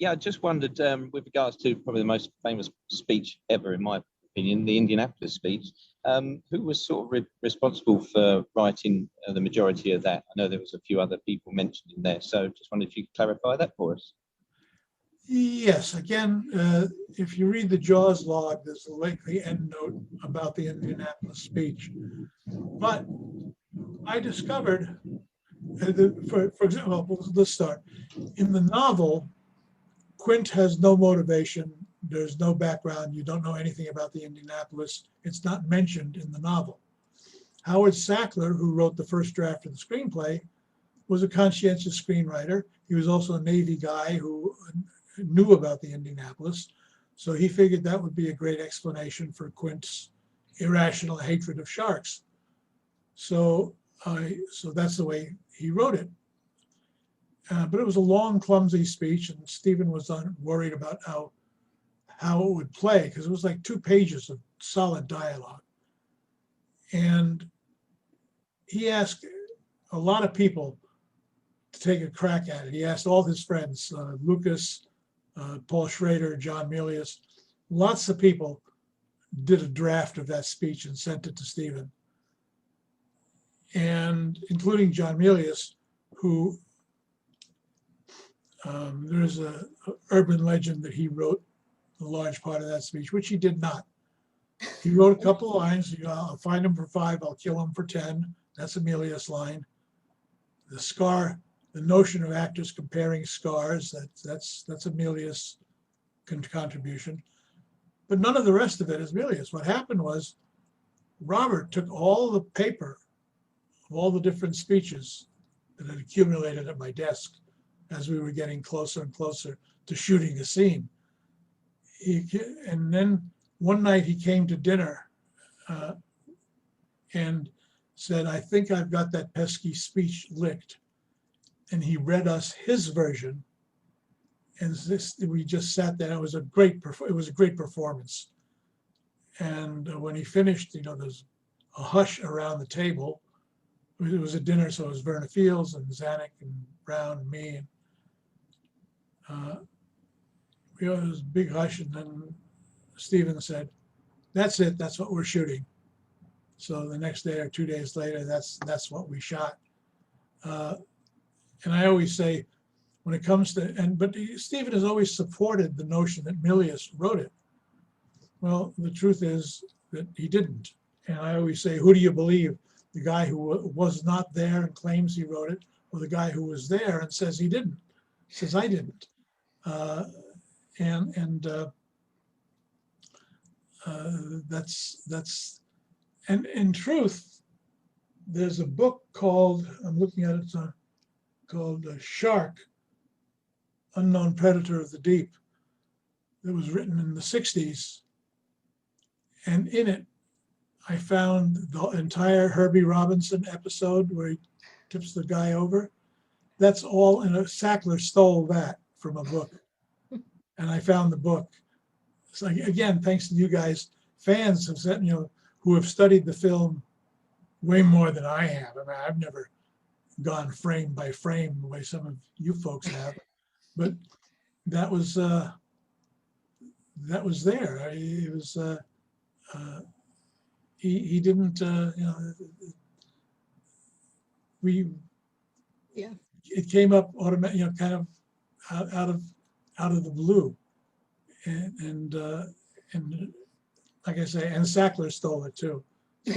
Yeah, I just wondered, with regards to probably the most famous speech ever, in my opinion, the Indianapolis speech, who was sort of responsible for writing the majority of that? I know there was a few other people mentioned in there, so just wondered if you could clarify that for us. Yes, again, if you read the Jaws log, there's a lengthy endnote about the Indianapolis speech. But I discovered, for example, let's start. In the novel, Quint has no motivation. There's no background. You don't know anything about the Indianapolis. It's not mentioned in the novel. Howard Sackler, who wrote the first draft of the screenplay, was a conscientious screenwriter. He was also a Navy guy who knew about the Indianapolis. So he figured that would be a great explanation for Quint's irrational hatred of sharks. So that's the way he wrote it. But it was a long, clumsy speech, and Stephen was worried about how it would play, because it was like 2 pages of solid dialogue. And he asked a lot of people to take a crack at it. He asked all his friends, Lucas, Paul Schrader, John Milius, lots of people did a draft of that speech and sent it to Stephen. And including John Milius, who there's a urban legend that he wrote a large part of that speech, which he did not. He wrote a couple of lines. I'll find him for 5, I'll kill him for 10. That's a Milius line. The notion of actors comparing scars, that's a Milius contribution. But none of the rest of it is Milius. What happened was Robert took all the paper of all the different speeches that had accumulated at my desk as we were getting closer and closer to shooting the scene. And then one night he came to dinner and said, I think I've got that pesky speech licked. And he read us his version. And we just sat there. It was a great performance. And when he finished, there's a hush around the table. It was a dinner, so it was Verna Fields and Zanuck and Brown and me. And it was a big hush, and then Stephen said, that's it, that's what we're shooting. So the next day or 2 days later, that's what we shot. And I always say, when it comes to, but Stephen has always supported the notion that Milius wrote it. Well, the truth is that he didn't. And I always say, who do you believe? The guy who was not there and claims he wrote it, or the guy who was there and says he didn't, says I didn't. That's and in truth, there's a book called, I'm looking at it, called Shark, Unknown Predator of the Deep, that was written in the 60s. And in it, I found the entire Herbie Robinson episode where he tips the guy over. That's all in Sackler stole that from a book. And I found the book. So again, thanks to you guys, fans have said, who have studied the film way more than I have. I mean, I've never gone frame by frame the way some of you folks have, but that was there. It was he didn't it came up automatic, kind of out of the blue, and like I say, and Sackler stole it too. So